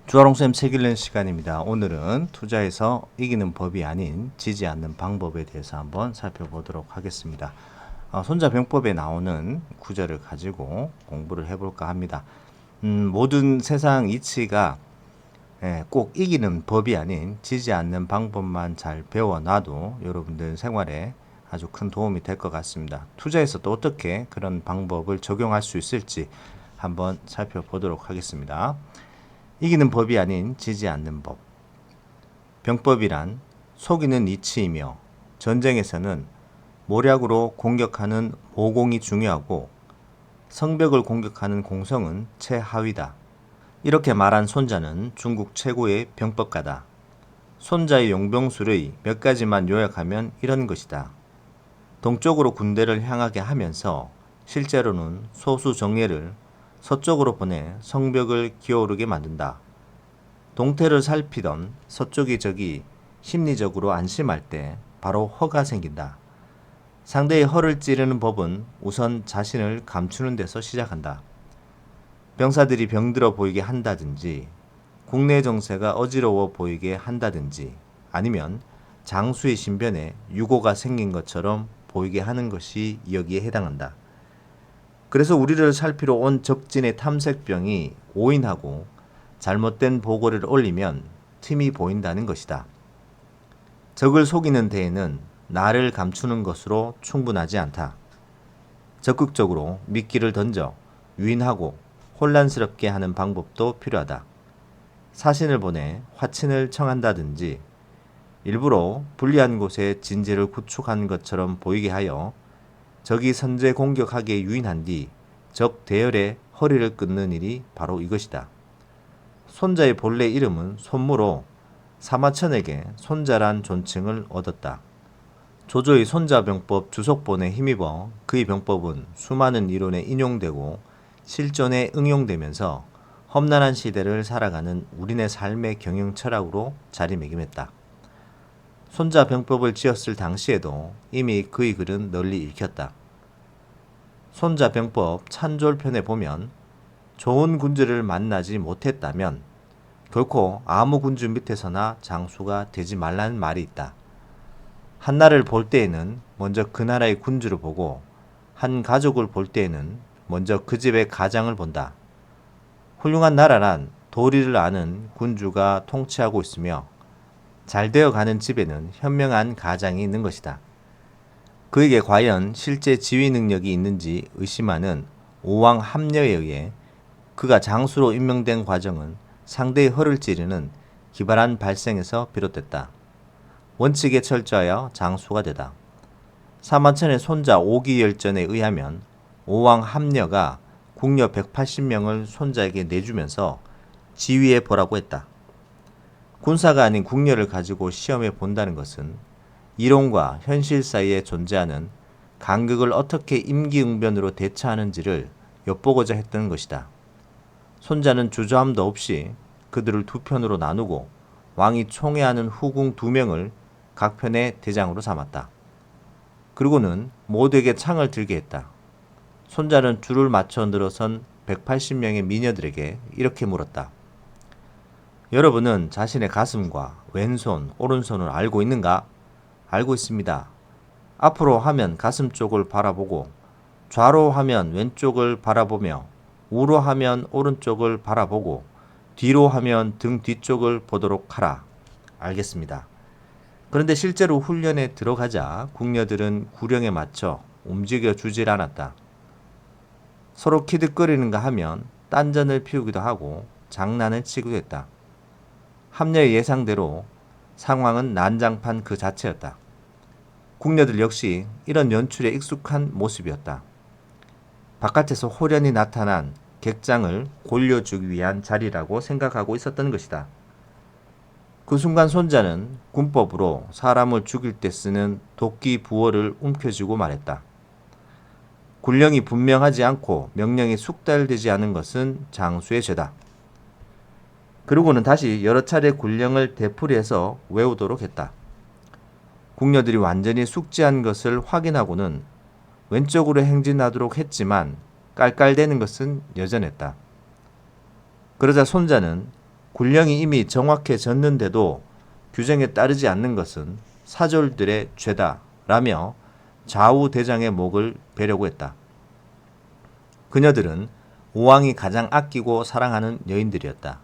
주아롱쌤 책 읽는 시간입니다. 오늘은 투자에서 이기는 법이 아닌 지지 않는 방법에 대해서 한번 살펴보도록 하겠습니다. 손자병법에 나오는 구절을 가지고 공부를 해볼까 합니다. 모든 세상 이치가 꼭 이기는 법이 아닌 지지 않는 방법만 잘 배워놔도 여러분들 생활에 아주 큰 도움이 될 것 같습니다. 투자에서 또 어떻게 그런 방법을 적용할 수 있을지 한번 살펴보도록 하겠습니다. 이기는 법이 아닌 지지 않는 법. 병법이란 속이는 이치이며 전쟁에서는 모략으로 공격하는 모공이 중요하고 성벽을 공격하는 공성은 최하위다. 이렇게 말한 손자는 중국 최고의 병법가다. 손자의 용병술의 몇 가지만 요약하면 이런 것이다. 동쪽으로 군대를 향하게 하면서 실제로는 소수 정예를 서쪽으로 보내 성벽을 기어오르게 만든다. 동태를 살피던 서쪽의 적이 심리적으로 안심할 때 바로 허가 생긴다. 상대의 허를 찌르는 법은 우선 자신을 감추는 데서 시작한다. 병사들이 병들어 보이게 한다든지, 국내 정세가 어지러워 보이게 한다든지, 아니면 장수의 신변에 유고가 생긴 것처럼 보이게 하는 것이 여기에 해당한다. 그래서 우리를 살피러 온 적진의 탐색병이 오인하고 잘못된 보고를 올리면 틈이 보인다는 것이다. 적을 속이는 데에는 나를 감추는 것으로 충분하지 않다. 적극적으로 미끼를 던져 유인하고 혼란스럽게 하는 방법도 필요하다. 사신을 보내 화친을 청한다든지 일부러 불리한 곳에 진지를 구축한 것처럼 보이게 하여 적이 선제 공격하기에 유인한 뒤 적 대열의 허리를 끊는 일이 바로 이것이다. 손자의 본래 이름은 손무로 사마천에게 손자란 존칭을 얻었다. 조조의 손자병법 주석본에 힘입어 그의 병법은 수많은 이론에 인용되고 실전에 응용되면서 험난한 시대를 살아가는 우리네 삶의 경영 철학으로 자리매김했다. 손자병법을 지었을 당시에도 이미 그의 글은 널리 읽혔다. 손자병법 찬졸편에 보면 좋은 군주를 만나지 못했다면 결코 아무 군주 밑에서나 장수가 되지 말라는 말이 있다. 한 나라를 볼 때에는 먼저 그 나라의 군주를 보고 한 가족을 볼 때에는 먼저 그 집의 가장을 본다. 훌륭한 나라란 도리를 아는 군주가 통치하고 있으며 잘 되어가는 집에는 현명한 가장이 있는 것이다. 그에게 과연 실제 지휘 능력이 있는지 의심하는 오왕 합려에 의해 그가 장수로 임명된 과정은 상대의 허를 찌르는 기발한 발생에서 비롯됐다. 원칙에 철저하여 장수가 되다. 사마천의 손자 오기열전에 의하면 오왕 합려가 궁녀 180명을 손자에게 내주면서 지휘해 보라고 했다. 군사가 아닌 궁녀를 가지고 시험해 본다는 것은 이론과 현실 사이에 존재하는 간극을 어떻게 임기응변으로 대처하는지를 엿보고자 했던 것이다. 손자는 주저함도 없이 그들을 두 편으로 나누고 왕이 총애하는 후궁 2명을 각 편의 대장으로 삼았다. 그리고는 모두에게 창을 들게 했다. 손자는 줄을 맞춰 늘어선 180명의 미녀들에게 이렇게 물었다. 여러분은 자신의 가슴과 왼손, 오른손을 알고 있는가? 알고 있습니다. 앞으로 하면 가슴 쪽을 바라보고 좌로 하면 왼쪽을 바라보며 우로 하면 오른쪽을 바라보고 뒤로 하면 등 뒤쪽을 보도록 하라. 알겠습니다. 그런데 실제로 훈련에 들어가자 궁녀들은 구령에 맞춰 움직여 주질 않았다. 서로 키득거리는가 하면 딴전을 피우기도 하고 장난을 치기도 했다. 합녀의 예상대로 상황은 난장판 그 자체였다. 궁녀들 역시 이런 연출에 익숙한 모습이었다. 바깥에서 호련히 나타난 객장을 골려주기 위한 자리라고 생각하고 있었던 것이다. 그 순간 손자는 군법으로 사람을 죽일 때 쓰는 도끼 부호를 움켜쥐고 말했다. 군령이 분명하지 않고 명령이 숙달되지 않은 것은 장수의 죄다. 그리고는 다시 여러 차례 군령을 되풀이해서 외우도록 했다. 궁녀들이 완전히 숙지한 것을 확인하고는 왼쪽으로 행진하도록 했지만 깔깔대는 것은 여전했다. 그러자 손자는 군령이 이미 정확해졌는데도 규정에 따르지 않는 것은 사졸들의 죄다 라며 좌우 대장의 목을 베려고 했다. 그녀들은 오왕이 가장 아끼고 사랑하는 여인들이었다.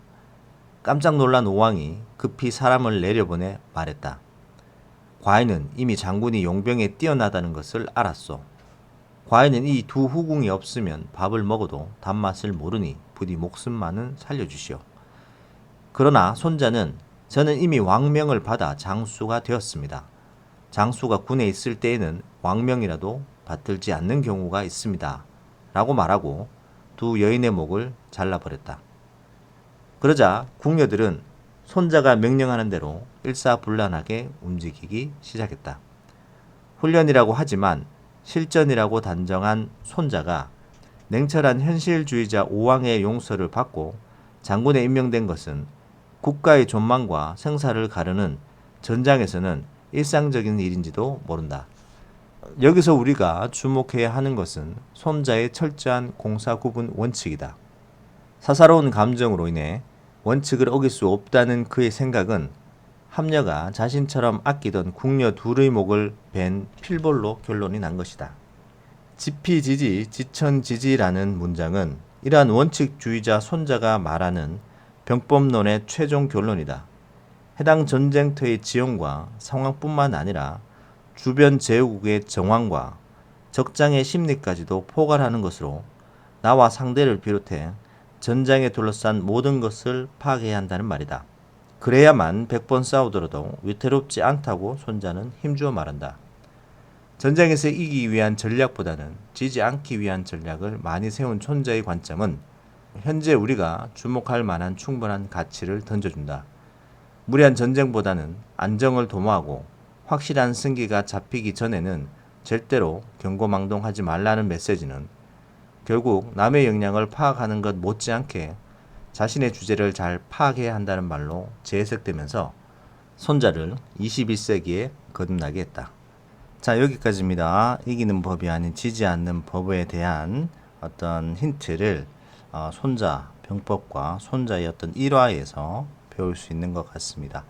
깜짝 놀란 오왕이 급히 사람을 내려보내 말했다. 과인은 이미 장군이 용병에 뛰어나다는 것을 알았소. 과인은 이 두 후궁이 없으면 밥을 먹어도 단맛을 모르니 부디 목숨만은 살려주시오. 그러나 손자는 저는 이미 왕명을 받아 장수가 되었습니다. 장수가 군에 있을 때에는 왕명이라도 받들지 않는 경우가 있습니다. 라고 말하고 두 여인의 목을 잘라버렸다. 그러자 궁녀들은 손자가 명령하는 대로 일사불란하게 움직이기 시작했다. 훈련이라고 하지만 실전이라고 단정한 손자가 냉철한 현실주의자 오왕의 용서를 받고 장군에 임명된 것은 국가의 존망과 생사를 가르는 전장에서는 일상적인 일인지도 모른다. 여기서 우리가 주목해야 하는 것은 손자의 철저한 공사구분 원칙이다. 사사로운 감정으로 인해 원칙을 어길 수 없다는 그의 생각은 함녀가 자신처럼 아끼던 궁녀 둘의 목을 벤 필볼로 결론이 난 것이다. 지피지지 지천지지라는 문장은 이러한 원칙주의자 손자가 말하는 병법론의 최종 결론이다. 해당 전쟁터의 지형과 상황뿐만 아니라 주변 제국의 정황과 적장의 심리까지도 포괄하는 것으로 나와 상대를 비롯해 전장에 둘러싼 모든 것을 파악해야 한다는 말이다. 그래야만 100번 싸우더라도 위태롭지 않다고 손자는 힘주어 말한다. 전쟁에서 이기기 위한 전략보다는 지지 않기 위한 전략을 많이 세운 손자의 관점은 현재 우리가 주목할 만한 충분한 가치를 던져준다. 무리한 전쟁보다는 안정을 도모하고 확실한 승기가 잡히기 전에는 절대로 경고망동하지 말라는 메시지는 결국 남의 역량을 파악하는 것 못지않게 자신의 주제를 잘 파악해야 한다는 말로 재해석되면서 손자를 21세기에 거듭나게 했다. 자, 여기까지입니다. 이기는 법이 아닌 지지 않는 법에 대한 어떤 힌트를 손자 병법과 손자의 어떤 일화에서 배울 수 있는 것 같습니다.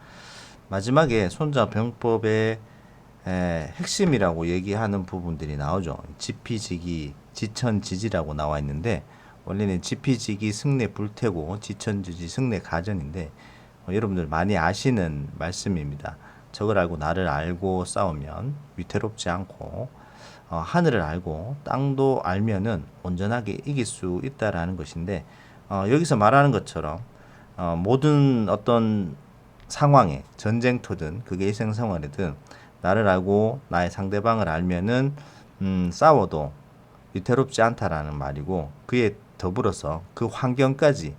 마지막에 손자 병법의 핵심이라고 얘기하는 부분들이 나오죠. 지피지기, 지천지지라고 나와 있는데 원래는 지피지기 승례 불태고 지천지지 승례 가전인데 여러분들 많이 아시는 말씀입니다. 적을 알고 나를 알고 싸우면 위태롭지 않고 하늘을 알고 땅도 알면은 온전하게 이길 수 있다라는 것인데 여기서 말하는 것처럼 모든 어떤 상황에 전쟁터든 그게 일생생활이든 나를 알고 나의 상대방을 알면은 싸워도 위태롭지 않다라는 말이고 그에 더불어서 그 환경까지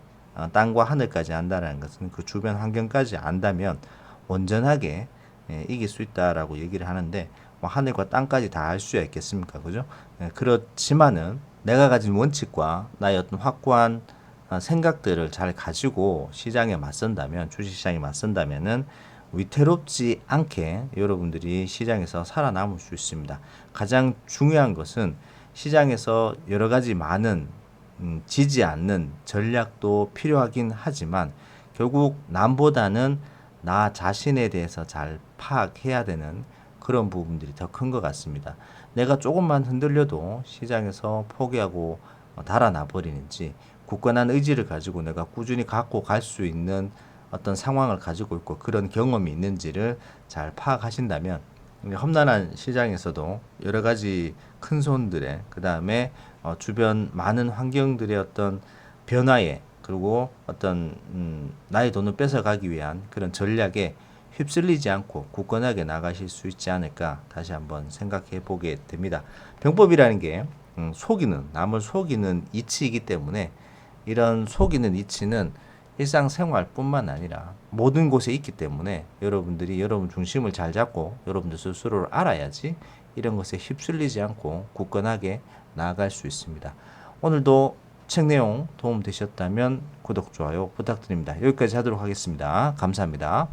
땅과 하늘까지 안다라는 것은 그 주변 환경까지 안다면 온전하게 이길 수 있다라고 얘기를 하는데 뭐 하늘과 땅까지 다 알 수야 있겠습니까? 그죠? 그렇지만은 내가 가진 원칙과 나의 어떤 확고한 생각들을 잘 가지고 시장에 맞선다면 주식시장에 맞선다면은 위태롭지 않게 여러분들이 시장에서 살아남을 수 있습니다. 가장 중요한 것은 시장에서 여러 가지 많은 지지 않는 전략도 필요하긴 하지만 결국 남보다는 나 자신에 대해서 잘 파악해야 되는 그런 부분들이 더 큰 것 같습니다. 내가 조금만 흔들려도 시장에서 포기하고 달아나 버리는지 굳건한 의지를 가지고 내가 꾸준히 갖고 갈 수 있는 어떤 상황을 가지고 있고 그런 경험이 있는지를 잘 파악하신다면 험난한 시장에서도 여러 가지 큰 손들의 그 다음에 주변 많은 환경들의 어떤 변화에 그리고 어떤 나의 돈을 뺏어가기 위한 그런 전략에 휩쓸리지 않고 굳건하게 나가실 수 있지 않을까 다시 한번 생각해 보게 됩니다. 병법이라는 게 속이는 남을 속이는 이치이기 때문에 이런 속이는 이치는 일상생활뿐만 아니라 모든 곳에 있기 때문에 여러분들이 여러분 중심을 잘 잡고 여러분들 스스로를 알아야지 이런 것에 휩쓸리지 않고 굳건하게 나아갈 수 있습니다. 오늘도 책 내용 도움 되셨다면 구독, 좋아요 부탁드립니다. 여기까지 하도록 하겠습니다. 감사합니다.